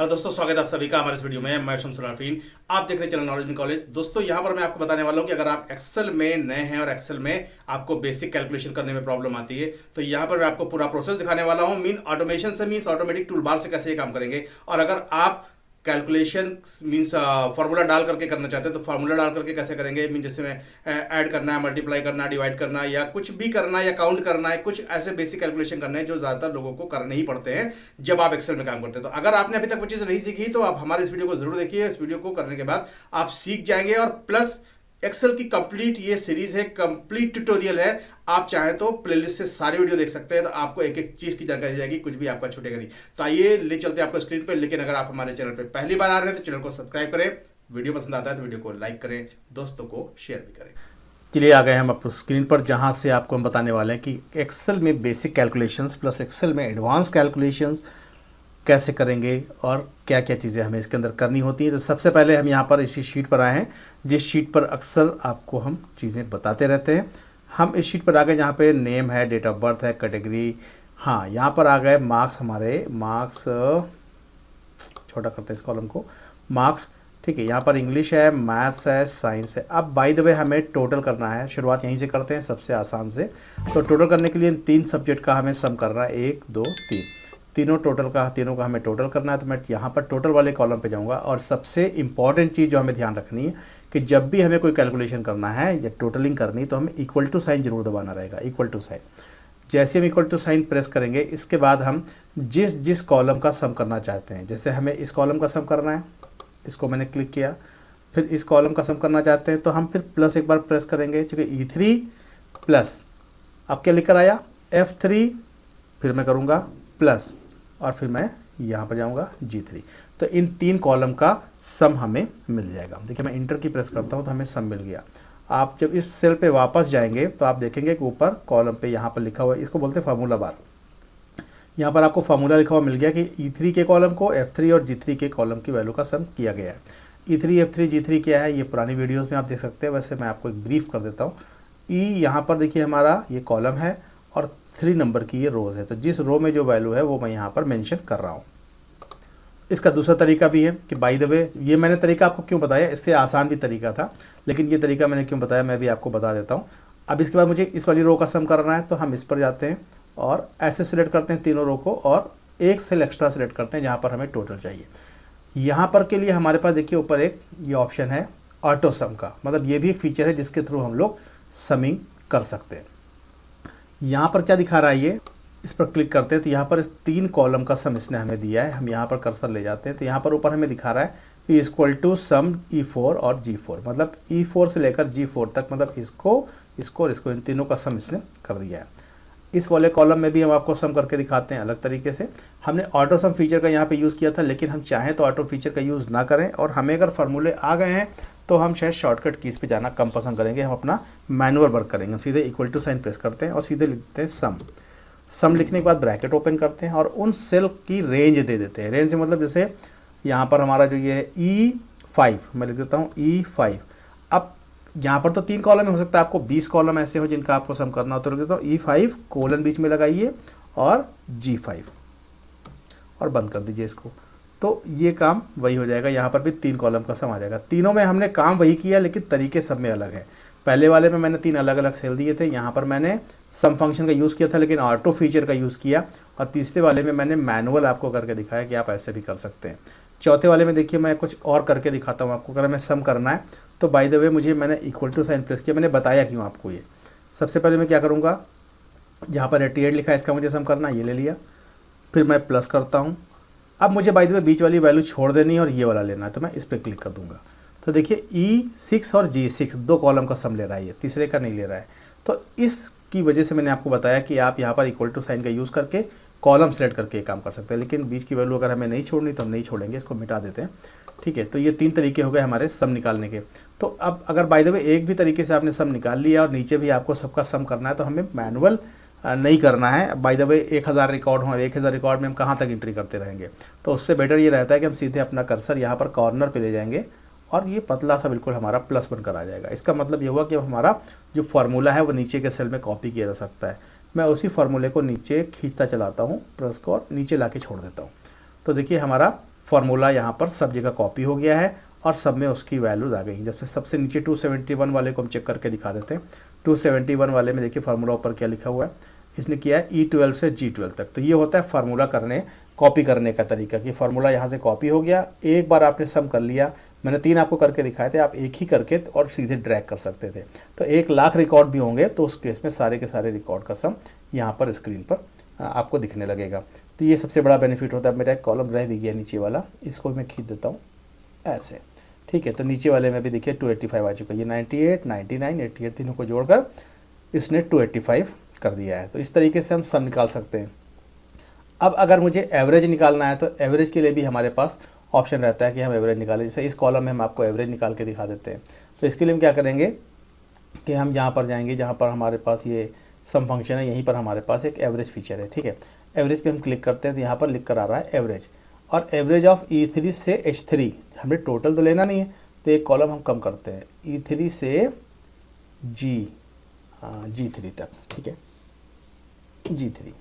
Hello दोस्तों, स्वागत है आप सभी का हमारे इस वीडियो में। मैं शमसुल आरफीन, आप देख रहे हैं चैनल नॉलेज इन कॉलेज। दोस्तों यहाँ पर मैं आपको बताने वाला हूँ कि अगर आप एक्सेल में नए हैं और एक्सेल में आपको बेसिक कैलकुलेशन करने में प्रॉब्लम आती है, तो यहाँ पर मैं आपको पूरा प्रोसेस दिखाने वाला हूँ। मीन ऑटोमेशन से मीन्स ऑटोमेटिक टूल बार से कैसे ये काम करेंगे। और अगर आप कैलकुलेशन मीन्स फार्मूला डाल करके करना चाहते हैं तो फार्मूला डाल करके कैसे करेंगे। मीन जैसे में ऐड करना है, मल्टीप्लाई करना है, डिवाइड करना है, या कुछ भी करना है, या काउंट करना है, कुछ ऐसे बेसिक कैलकुलेशन करने हैं जो ज़्यादातर लोगों को करने ही पड़ते हैं जब आप एक्सेल में काम करते हैं। तो अगर आपने अभी तक वो चीज़ नहीं सीखी तो आप हमारे इस वीडियो को जरूर देखिए। इस वीडियो को करने के बाद आप सीख जाएंगे, और प्लस एक्सेल की कंप्लीट ये सीरीज है, कंप्लीट ट्यूटोरियल है। आप चाहें तो प्लेलिस्ट से सारे वीडियो देख सकते हैं, तो आपको एक एक चीज की जानकारी जाएगी, कुछ भी आपका छूटेगा नहीं। तो आइए ले चलते हैं आपको स्क्रीन पर। लेकिन अगर आप हमारे चैनल पर पहली बार आ रहे हैं तो चैनल को सब्सक्राइब करें, वीडियो पसंद आता है तो वीडियो को लाइक करें, दोस्तों को शेयर भी करें। चलिए आ गए हम अपने स्क्रीन पर, जहां से आपको हम बताने वाले हैं कि एक्सेल में बेसिक कैलकुलेशंस प्लस एक्सेल में एडवांस कैलकुलेशंस कैसे करेंगे और क्या क्या चीज़ें हमें इसके अंदर करनी होती हैं। तो सबसे पहले हम यहाँ पर इसी शीट पर आए हैं, जिस शीट पर अक्सर आपको हम चीज़ें बताते रहते हैं। हम इस शीट पर आ गए जहाँ पे नेम है, डेट ऑफ बर्थ है, कैटेगरी। हाँ, यहाँ पर आ गए मार्क्स, हमारे मार्क्स छोटा करते हैं इस कॉलम को, मार्क्स। ठीक है, यहाँ पर इंग्लिश है, मैथ्स है, साइंस है। अब बाय द वे हमें टोटल करना है, शुरुआत यहीं से करते हैं सबसे आसान से। तो टोटल करने के लिए इन 3 सब्जेक्ट का हमें सम करना है, 1 2 3, तीनों का हमें टोटल करना है। तो मैं यहाँ पर टोटल वाले कॉलम पे जाऊँगा, और सबसे इंपॉर्टेंट चीज़ जो हमें ध्यान रखनी है कि जब भी हमें कोई कैलकुलेशन करना है या टोटलिंग करनी, तो हमें इक्वल टू साइन जरूर दबाना रहेगा, इक्वल टू साइन। जैसे हम इक्वल टू साइन प्रेस करेंगे, इसके बाद हम जिस जिस कॉलम का सम करना चाहते हैं, जैसे हमें इस कॉलम का सम करना है, इसको मैंने क्लिक किया, फिर इस कॉलम का सम करना चाहते हैं तो हम फिर प्लस एक बार प्रेस करेंगे, चूँकि E3 प्लस, अब क्या लिख कर आया F3, फिर मैं करूँगा प्लस, और फिर मैं यहाँ पर जाऊँगा G3। तो इन 3 कॉलम का सम हमें मिल जाएगा। देखिए मैं इंटर की प्रेस करता हूँ तो हमें सम मिल गया। आप जब इस सेल पे वापस जाएंगे तो आप देखेंगे कि ऊपर कॉलम पे यहाँ पर लिखा हुआ है, इसको बोलते हैं फार्मूला बार। यहाँ पर आपको फार्मूला लिखा हुआ मिल गया कि E3 के कॉलम को F3 और G3 के कॉलम की वैल्यू का सम किया गया है। E3 F3 G3 क्या है, ये पुरानी वीडियोज़ में आप देख सकते हैं। वैसे मैं आपको एक ब्रीफ कर देता हूँ। यहाँ पर देखिए हमारा ये कॉलम है और 3 नंबर की ये रोज़ है, तो जिस रो में जो वैल्यू है वो मैं यहाँ पर मेंशन कर रहा हूँ। इसका दूसरा तरीका भी है कि बाय द वे, ये मैंने तरीका आपको क्यों बताया, इससे आसान भी तरीका था, लेकिन ये तरीका मैंने क्यों बताया मैं भी आपको बता देता हूँ। अब इसके बाद मुझे इस वाली रो का सम करना है, तो हम इस पर जाते हैं और ऐसे सिलेक्ट करते हैं तीनों रो को, और एक सेल एक्स्ट्रा सिलेक्ट करते हैं जहाँ पर हमें टोटल चाहिए। यहाँ पर के लिए हमारे पास देखिए ऊपर एक ये ऑप्शन है ऑटो सम का, मतलब ये भी एक फीचर है जिसके थ्रू हम लोग समिंग कर सकते हैं। यहाँ पर क्या दिखा रहा है, ये इस पर क्लिक करते हैं तो यहाँ पर इस 3 कॉलम का सम इसने हमें दिया है। हम यहाँ पर कर्सर ले जाते हैं तो यहाँ पर ऊपर हमें दिखा रहा है कि इक्वल टू सम E4 और G4, मतलब E4 से लेकर G4 तक, मतलब इसको और इसको, इन तीनों का सम इसने कर दिया है। इस वाले कॉलम में भी हम आपको सम करके दिखाते हैं अलग तरीके से। हमने ऑटो सम फीचर का यहाँ पे यूज़ किया था, लेकिन हम चाहें तो ऑटो फीचर का यूज़ ना करें, और हमें अगर फार्मूले आ गए हैं तो हम शायद शॉर्टकट कीज़ पे जाना कम पसंद करेंगे। हम अपना मैनुअल वर्क करेंगे, हम सीधे इक्वल टू साइन प्रेस करते हैं और सीधे लिखते हैं सम। सम लिखने के बाद ब्रैकेट ओपन करते हैं और उन सेल की रेंज दे देते हैं। रेंज मतलब जैसे यहाँ पर हमारा जो ये E5, मैं लिख देता हूँ E5। अब यहाँ पर तो 3 कॉलम हो सकता है, आपको 20 कॉलम ऐसे हो जिनका आपको सम करना हो, तो लिख देता हूँ E5 कोलन बीच में लगाइए और G5, और बंद कर दीजिए इसको। तो ये काम वही हो जाएगा, यहाँ पर भी 3 कॉलम का सम आ जाएगा। तीनों में हमने काम वही किया, लेकिन तरीके सब में अलग हैं। पहले वाले में मैंने 3 अलग अलग सेल दिए थे, यहाँ पर मैंने सम फंक्शन का यूज़ किया था लेकिन ऑटो फीचर का यूज़ किया, और तीसरे वाले में मैंने मैनुअल आपको करके दिखाया कि आप ऐसे भी कर सकते हैं। चौथे वाले में देखिए मैं कुछ और करके दिखाता हूँ आपको। अगर हमें सम करना है तो बाय द वे मैंने इक्वल टू साइन प्रेस किया, मैंने बताया क्यों आपको ये। सबसे पहले मैं क्या करूँगा, यहाँ पर 88 लिखा है, इसका मुझे सम करना, ये ले लिया, फिर मैं प्लस करता हूँ। अब मुझे बाय द वे बीच वाली वैल्यू छोड़ देनी है और ये वाला लेना है, तो मैं इस पर क्लिक कर दूंगा। तो देखिए E6 और G6 2 कॉलम का सम ले रहा है, ये तीसरे का नहीं ले रहा है। तो इसकी वजह से मैंने आपको बताया कि आप यहाँ पर इक्वल टू साइन का यूज़ करके कॉलम सेलेक्ट करके ये काम कर सकते हैं, लेकिन बीच की वैल्यू अगर हमें नहीं छोड़नी तो हम नहीं छोड़ेंगे, इसको मिटा देते हैं। ठीक है, तो ये 3 तरीके हो गए हमारे सम निकालने के। तो अब अगर बाय द वे एक भी तरीके से आपने सम निकाल लिया और नीचे भी आपको सबका सम करना है, तो हमें मैनुअल नहीं करना है। बाय द वे 1000 रिकॉर्ड हो, 1000 रिकॉर्ड में हम कहाँ तक एंट्री करते रहेंगे। तो उससे बेटर ये रहता है कि हम सीधे अपना कर्सर यहाँ पर कॉर्नर पे ले जाएंगे और ये पतला सा बिल्कुल हमारा प्लस बनकर आ जाएगा। इसका मतलब ये हुआ कि अब हमारा जो फार्मूला है वो नीचे के सेल में कॉपी किया जा सकता है। मैं उसी फार्मूले को नीचे खींचता चलाता हूँ प्लस को, और नीचे ला के छोड़ देता हूँ। तो देखिए हमारा फार्मूला यहाँ पर सब जगह कॉपी हो गया है और सब में उसकी वैल्यूज़ आ गई। जब से सबसे नीचे 271 वाले को हम चेक करके दिखा देते हैं। 271 वाले में देखिए फार्मूला ऊपर क्या लिखा हुआ है, इसने किया है E12 से G12 तक। तो ये होता है फार्मूला कॉपी करने का तरीका कि फार्मूला यहाँ से कॉपी हो गया, एक बार आपने सम कर लिया। मैंने 3 आपको करके दिखाए थे, आप एक ही करके और सीधे ड्रैग कर सकते थे। तो 1,00,000 रिकॉर्ड भी होंगे तो उस केस में सारे के सारे रिकॉर्ड का सम यहाँ पर स्क्रीन पर आपको दिखने लगेगा। तो ये सबसे बड़ा बेनिफिट होता है। मेरा एक कॉलम रह भी गया नीचे वाला, इसको मैं खींच देता हूँ ऐसे, ठीक है। तो नीचे वाले में भी देखिए 285 आ चुका है। ये 98, 99, 88 तीनों को जोड़कर इसने 285 कर दिया है। तो इस तरीके से हम सम निकाल सकते हैं। अब अगर मुझे एवरेज निकालना है तो एवरेज के लिए भी हमारे पास ऑप्शन रहता है कि हम एवरेज निकालें। जैसे इस कॉलम में हम आपको एवरेज निकाल के दिखा देते हैं। तो इसके लिए हम क्या करेंगे कि हम यहाँ पर जाएंगे जहाँ पर हमारे पास ये सम फंक्शन है, यहीं पर हमारे पास एक एवरेज फीचर है, ठीक है। एवरेज पे हम क्लिक करते हैं तो यहाँ पर लिख कर आ रहा है एवरेज, और एवरेज ऑफ E3 से H3। हमें टोटल तो लेना नहीं है, तो एक कॉलम हम कम करते हैं E3 से G3 तक, ठीक है, G3,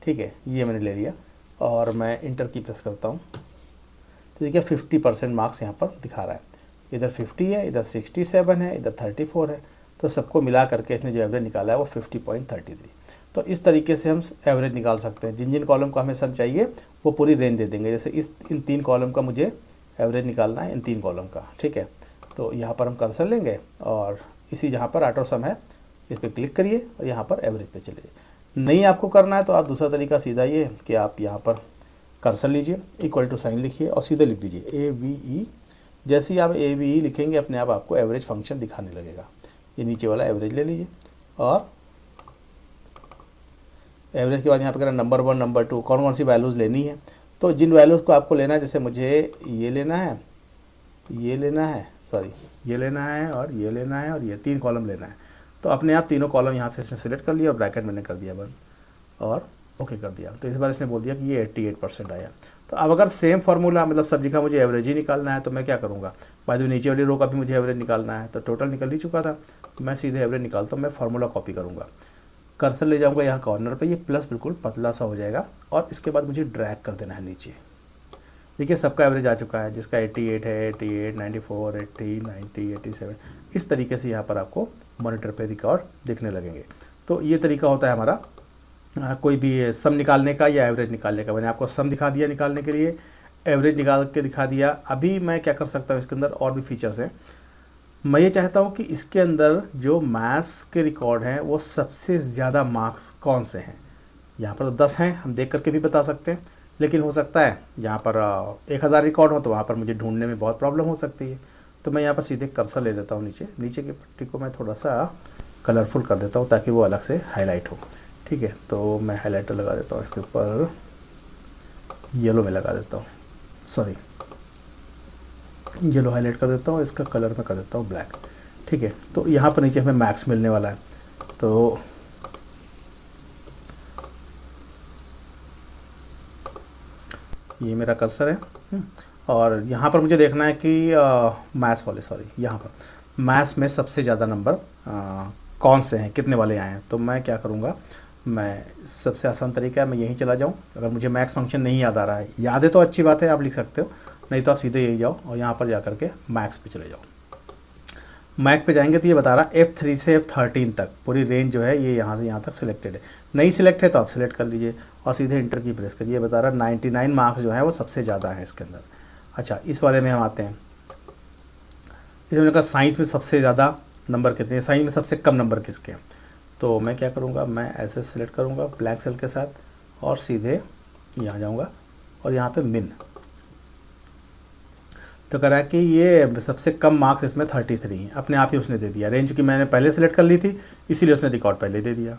ठीक है। ये मैंने ले लिया और मैं इंटर की प्रेस करता हूँ तो देखिए 50% मार्क्स यहाँ पर दिखा रहा है। इधर 50 है, इधर 67 है, इधर 34 है। तो सबको मिला करके इसने जो एवरेज निकाला है वो 50.33। तो इस तरीके से हम एवरेज निकाल सकते हैं। जिन जिन कॉलम का हमें सम चाहिए वो पूरी रेंज दे देंगे। जैसे इन 3 कॉलम का मुझे एवरेज निकालना है, इन 3 कॉलम का, ठीक है। तो यहाँ पर हम कर्सर लेंगे और इसी जहाँ पर ऑटो सम है इस पर क्लिक करिए और यहाँ पर एवरेज पे चलिए। नहीं आपको करना है तो आप दूसरा तरीका सीधा ये कि आप यहाँ पर कर्सर लीजिए, इक्वल टू साइन लिखिए और सीधे लिख दीजिए AVE। जैसे ही आप AVE लिखेंगे अपने आप आपको एवरेज फंक्शन दिखाने लगेगा। ये नीचे वाला एवरेज ले लीजिए और एवरेज के बाद यहाँ पर करें नंबर 1, नंबर 2 कौन कौन सी वैल्यूज़ लेनी है। तो जिन वैल्यूज़ को आपको लेना है, जैसे मुझे ये लेना है, ये लेना है, सॉरी ये लेना है और ये लेना है और ये 3 कॉलम लेना है, तो अपने आप तीनों कॉलम यहाँ से इसने सिलेक्ट कर लिया और ब्रैकेट मैंने कर दिया बंद और ओके कर दिया। तो इस बार इसने बोल दिया कि ये 88% आया। तो अब अगर सेम फार्मूला मतलब सब जगह मुझे एवरेज ही निकालना है तो मैं क्या करूँगा, बाद में नीचे वाली रो का भी मुझे एवरेज निकालना है। तो टोटल निकल ही चुका था, मैं सीधे एवरेज निकालता हूँ। मैं फार्मूला कॉपी करूँगा, कर्सर ले जाऊँगा यहाँ कॉर्नर पर, ये प्लस बिल्कुल पतला सा हो जाएगा और इसके बाद मुझे ड्रैग कर देना है नीचे। देखिए सबका एवरेज आ चुका है, जिसका 88 है, 88, 94, 80, 90, 87। इस तरीके से यहाँ पर आपको मॉनिटर पे रिकॉर्ड दिखने लगेंगे। तो ये तरीका होता है हमारा कोई भी सम निकालने का या एवरेज निकालने का। मैंने आपको सम दिखा दिया निकालने के लिए, एवरेज निकाल के दिखा दिया। अभी मैं क्या कर सकता हूँ, इसके अंदर और भी फीचर्स हैं। मैं ये चाहता हूँ कि इसके अंदर जो मैथ्स के रिकॉर्ड हैं वो सबसे ज़्यादा मार्क्स कौन से हैं। यहाँ पर तो 10 हैं, हम देख करके भी बता सकते हैं, लेकिन हो सकता है यहाँ पर 1000 रिकॉर्ड हो तो वहाँ पर मुझे ढूंढने में बहुत प्रॉब्लम हो सकती है। तो मैं यहाँ पर सीधे कर्सर ले लेता हूँ नीचे की पट्टी को मैं थोड़ा सा कलरफुल कर देता हूँ ताकि वो अलग से हाईलाइट हो, ठीक है। तो मैं हाईलाइटर लगा देता हूँ, इसके ऊपर येलो में लगा देता हूँ, सॉरी येलो हाईलाइट कर देता हूँ, इसका कलर मैं कर देता हूँ ब्लैक, ठीक है। तो यहाँ पर नीचे हमें मैक्स मिलने वाला है। तो ये मेरा कर्सर है और यहाँ पर मुझे देखना है कि मैथ्स वाले, सॉरी यहाँ पर मैथ्स में सबसे ज़्यादा नंबर कौन से हैं, कितने वाले आए हैं। तो मैं क्या करूँगा, मैं सबसे आसान तरीका है मैं यहीं चला जाऊँ। अगर मुझे मैक्स फंक्शन नहीं याद आ रहा है, याद है तो अच्छी बात है, आप लिख सकते हो, नहीं तो आप सीधे यहीं जाओ और यहाँ पर जा कर के मैक्स पे चले जाओ। मैक्स पे जाएंगे तो ये बता रहा है F3 से F13 तक पूरी रेंज जो है ये यहाँ से यहाँ तक सिलेक्टेड है। नहीं सिलेक्ट है तो आप सिलेक्ट कर लीजिए और सीधे इंटर की प्रेस करिए। बता रहा है 99 मार्क्स जो है वो सबसे ज़्यादा है इसके अंदर। अच्छा, इस वाले में हम आते हैं। इसमें कहा साइंस में सबसे ज़्यादा नंबर कितने हैं, साइंस में सबसे कम नंबर किसके हैं। तो मैं क्या करूँगा, मैं ऐसे सिलेक्ट करूँगा ब्लैक सेल के साथ और सीधे यहाँ जाऊँगा और यहाँ पे मिन। तो कह रहा है कि ये सबसे कम मार्क्स इसमें 33 हैं, अपने आप ही उसने दे दिया। रेंज की मैंने पहले सेलेक्ट कर ली थी इसीलिए उसने रिकॉर्ड पहले दे दिया।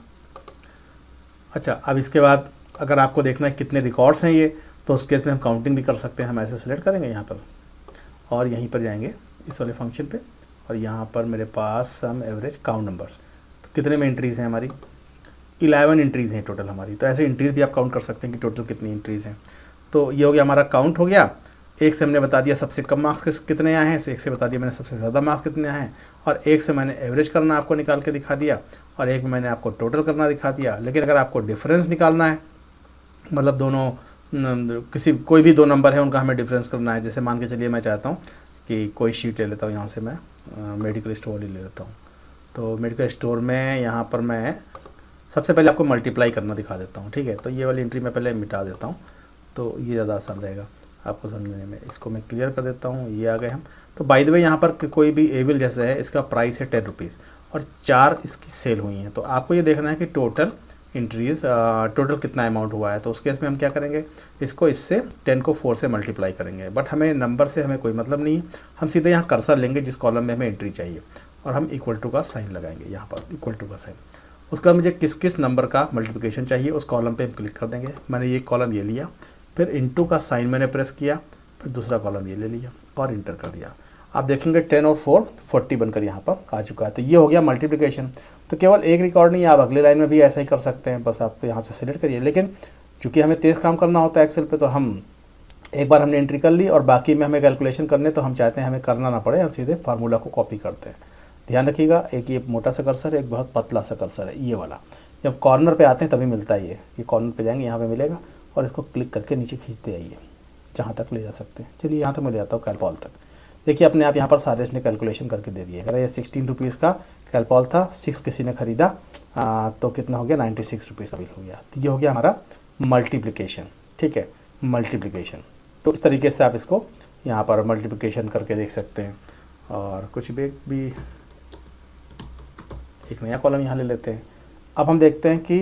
अच्छा, अब इसके बाद अगर आपको देखना है कितने रिकॉर्ड्स हैं ये, तो उस केस में हम काउंटिंग भी कर सकते हैं। हम ऐसे सेलेक्ट करेंगे यहाँ पर और यहीं पर जाएंगे इस वाले फंक्शन पे और यहाँ पर मेरे पास सम एवरेज काउंट नंबर्स, तो कितने में एंट्रीज़ हैं हमारी 11 एंट्रीज़ हैं टोटल हमारी। तो ऐसे एंट्रीज़ भी आप काउंट कर सकते हैं कि टोटल कितनी एंट्रीज़ हैं। तो ये हो गया हमारा काउंट हो गया। एक से हमने बता दिया सबसे कम मार्क्स कितने आए हैं, एक से बता दिया मैंने सबसे ज़्यादा मार्क्स कितने आए हैं, और एक से मैंने एवरेज करना आपको निकाल के दिखा दिया और एक में मैंने आपको टोटल करना दिखा दिया। लेकिन अगर आपको डिफरेंस निकालना है, मतलब दोनों किसी कोई भी दो नंबर है उनका हमें डिफरेंस करना है। जैसे मान के चलिए मैं चाहता हूँ कि कोई शीट ले लेता हूँ, यहाँ से मैं मेडिकल स्टोर ही ले लेता हूँ। तो मेडिकल स्टोर में यहाँ पर मैं सबसे पहले आपको मल्टीप्लाई करना दिखा देता हूँ, ठीक है। तो ये वाली एंट्री मैं पहले मिटा देता हूँ, तो ये ज़्यादा आसान रहेगा आपको समझने में। इसको मैं क्लियर कर देता हूँ, ये आ गए हम। तो बाय द वे यहाँ पर कोई भी एविल जैसा है, इसका प्राइस है 10 रुपीज़ और 4 इसकी सेल हुई हैं। तो आपको ये देखना है कि टोटल इंट्रीज टोटल कितना अमाउंट हुआ है। तो उस केस में हम क्या करेंगे, इसको इससे 10 को 4 से मल्टीप्लाई करेंगे। बट हमें नंबर से हमें कोई मतलब नहीं है, हम सीधे यहाँ कर्सर लेंगे जिस कॉलम में हमें एंट्री चाहिए और हम इक्वल टू का साइन लगाएंगे, यहाँ पर इक्वल टू का साइन। उसके बाद मुझे किस किस नंबर का मल्टीप्लिकेशन चाहिए उस कॉलम पे हम क्लिक कर देंगे। मैंने ये कॉलम ये लिया, फिर इनटू का साइन मैंने प्रेस किया, फिर दूसरा कॉलम ये ले लिया और इंटर कर दिया। आप देखेंगे 10 और 4 40 बनकर यहाँ पर आ चुका है। तो ये हो गया मल्टीप्लिकेशन। तो केवल एक रिकॉर्ड नहीं, आप अगले लाइन में भी ऐसा ही कर सकते हैं, बस आप यहाँ से सिलेक्ट करिए। लेकिन चूँकि हमें तेज़ काम करना होता है एक्सेल पे, तो हम एक बार हमने एंट्री कर ली और बाकी में हमें कैलकुलेशन करने, तो हम चाहते हैं हमें करना ना पड़े, हम सीधे फार्मूला को कॉपी करते हैं। ध्यान रखिएगा, एक ये मोटा सा कर्सर है, एक बहुत पतला सा कर्सर है, ये वाला। जब कॉर्नर पे आते हैं तभी मिलता है ये कॉर्नर पे जाएंगे, यहाँ पे मिलेगा और इसको क्लिक करके नीचे खींचते आइए जहाँ तक ले जा सकते हैं। चलिए यहाँ तक मैं ले जाता हूँ कैलपॉल तक। देखिए अपने आप यहाँ पर सारे इसने कैलकुलेशन करके दे दिए। अगर ये 16 रुपीज़ का कैलपॉल था, 6 किसी ने ख़रीदा, तो कितना हो गया, 96 रुपीज़ का बिल हो गया। तो ये हो गया हमारा मल्टीप्लिकेशन, ठीक है, मल्टीप्लिकेशन। तो इस तरीके से आप इसको यहाँ पर मल्टीप्लिकेशन करके देख सकते हैं। और कुछ भी एक नया कॉलम यहाँ ले लेते हैं। अब हम देखते हैं कि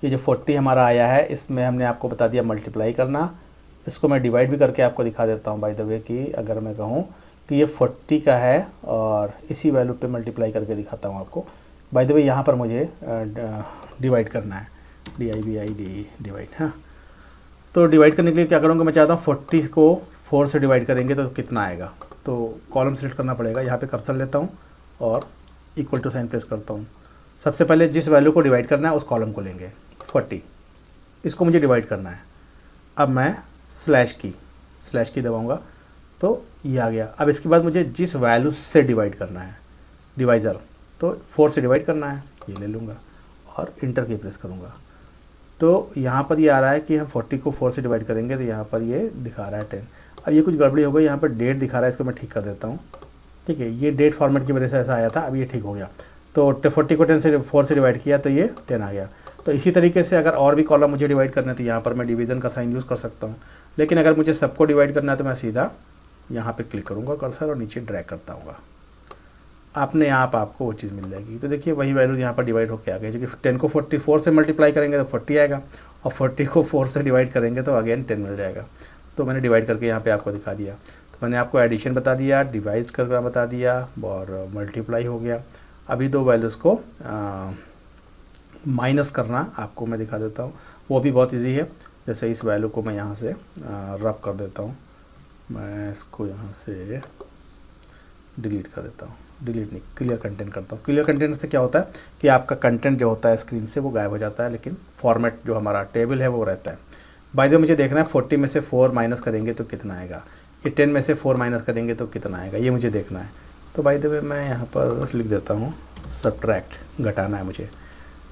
ये जो 40 हमारा आया है, इसमें हमने आपको बता दिया मल्टीप्लाई करना। इसको मैं डिवाइड भी करके आपको दिखा देता हूँ बाय द वे, कि अगर मैं कहूँ कि ये 40 का है और इसी वैल्यू पे मल्टीप्लाई करके दिखाता हूँ आपको। बाय द वे यहाँ पर मुझे डिवाइड करना है, DIVID डिवाइड। हाँ, तो डिवाइड करने के लिए क्या करूँगा, मैं चाहता हूँ 40 को 4 से डिवाइड करेंगे तो कितना आएगा। तो कॉलम सेलेक्ट करना पड़ेगा, यहाँ पे कर्सर लेता हूँ और इक्वल टू साइन प्रेस करता हूँ। सबसे पहले जिस वैल्यू को डिवाइड करना है उस कॉलम को लेंगे, 40, इसको मुझे डिवाइड करना है। अब मैं स्लैश की दबाऊंगा तो ये आ गया। अब इसके बाद मुझे जिस वैल्यू से डिवाइड करना है, डिवाइज़र, तो 4 से डिवाइड करना है, ये ले लूँगा और इंटर की प्रेस करूँगा। तो यहाँ पर ये आ रहा है कि हम 40 को 4 से डिवाइड करेंगे, तो यहाँ पर ये दिखा रहा है 10। अब ये कुछ गड़बड़ी हो गई, यहाँ पर डेट दिखा रहा है, इसको मैं ठीक कर देता हूँ, ठीक है। ये डेट फॉर्मेट की वजह से ऐसा आया था, अब ये ठीक हो गया। तो 40 को 4 से डिवाइड किया तो ये 10 आ गया। तो इसी तरीके से अगर और भी कॉलम मुझे डिवाइड करना है तो यहाँ पर मैं डिवीज़न का साइन यूज़ कर सकता हूँ। लेकिन अगर मुझे सबको डिवाइड करना है तो मैं सीधा यहाँ पे क्लिक करूँगा कर्सर और नीचे ड्रैग करता हूँ, अपने आप आपको वो चीज़ मिल जाएगी। तो देखिए वही वैल्यू यहाँ पर डिवाइड होकर आ गई, क्योंकि 10 को 44 से मल्टीप्लाई करेंगे तो 40 आएगा और 40 को 4 से डिवाइड करेंगे तो अगेन 10 मिल जाएगा। तो मैंने डिवाइड करके यहाँ पे आपको दिखा दिया। तो मैंने आपको एडिशन बता दिया, डिवाइड करना बता दिया और मल्टीप्लाई हो गया। अभी दो वैल्यूज़ को माइनस करना आपको मैं दिखा देता हूँ, वो भी बहुत इजी है। जैसे इस वैल्यू को मैं यहाँ से रब कर देता हूँ, मैं इसको यहाँ से डिलीट कर देता हूँ, डिलीट नहीं, क्लियर कंटेंट करता हूँ। क्लियर कंटेंट से क्या होता है कि आपका कंटेंट जो होता है स्क्रीन से वो गायब हो जाता है, लेकिन फॉर्मेट जो हमारा टेबल है वो रहता है। बाय द वे मुझे देखना है 40 में से 4 माइनस करेंगे तो कितना आएगा, ये 10 में से 4 माइनस करेंगे तो कितना आएगा, ये मुझे देखना है। तो बाय द वे मैं यहाँ पर लिख देता हूँ सब्ट्रैक्ट, घटाना है मुझे,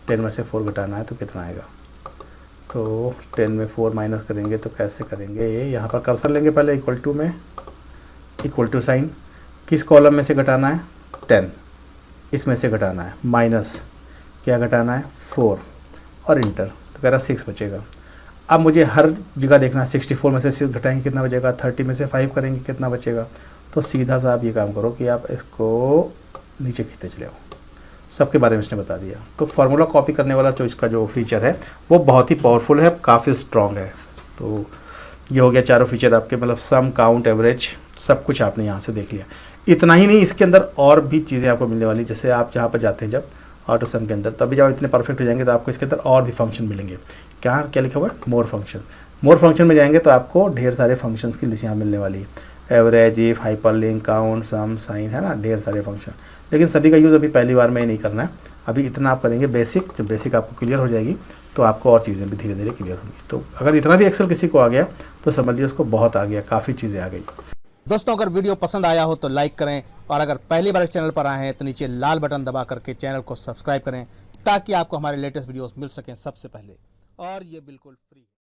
10 में से 4 घटाना है तो कितना आएगा। तो 10 में 4 माइनस करेंगे तो कैसे करेंगे, यहाँ पर कर्सर लेंगे पहले, इक्वल टू में इक्वल टू साइन, किस कॉलम में से घटाना है 10, इसमें से घटाना है, माइनस क्या घटाना है 4 और इंटर, तो कह रहा 6 बचेगा। अब मुझे हर जगह देखना है, 64 में से 6 घटाएंगे कितना बचेगा, 30 में से 5 करेंगे कितना बचेगा। तो सीधा सा आप ये काम करो कि आप इसको नीचे खींचते चले आओ, सबके बारे में इसने बता दिया। तो फार्मूला कॉपी करने वाला जो इसका जो फीचर है वो बहुत ही पावरफुल है, काफ़ी स्ट्रॉन्ग है। तो ये हो गया चारों फीचर आपके, मतलब सम, काउंट, एवरेज, सब कुछ आपने यहाँ से देख लिया। इतना ही नहीं, इसके अंदर और भी चीज़ें आपको मिलने वाली, जैसे आप जहाँ पर जाते हैं जब ऑटो सम के अंदर, तभी जब इतने परफेक्ट हो जाएंगे तो आपको इसके अंदर और भी फंक्शन मिलेंगे। क्या लिखा हुआ है, मोर फंक्शन। मोर फंक्शन में जाएंगे तो आपको ढेर सारे फंक्शंस की लिस्ट यहाँ मिलने वाली है, average, if, hyperlink, count, sum, sign, है ना, ढेर सारे फंक्शन। लेकिन सभी का यूज़ अभी पहली बार में ही नहीं करना है, अभी इतना आप करेंगे बेसिक। जब बेसिक आपको क्लियर हो जाएगी तो आपको और चीज़ें भी धीरे धीरे क्लियर होंगी। तो अगर इतना भी एक्सेल किसी को आ गया तो समझ लीजिए उसको बहुत आ गया, काफ़ी चीज़ें आ गई। दोस्तों अगर वीडियो पसंद आया हो तो लाइक करें, और अगर पहली बार इस चैनल पर आए हैं तो नीचे लाल बटन दबा करके चैनल को सब्सक्राइब करें, ताकि आपको हमारे लेटेस्ट वीडियोस मिल सकें सबसे पहले, और ये बिल्कुल फ्री।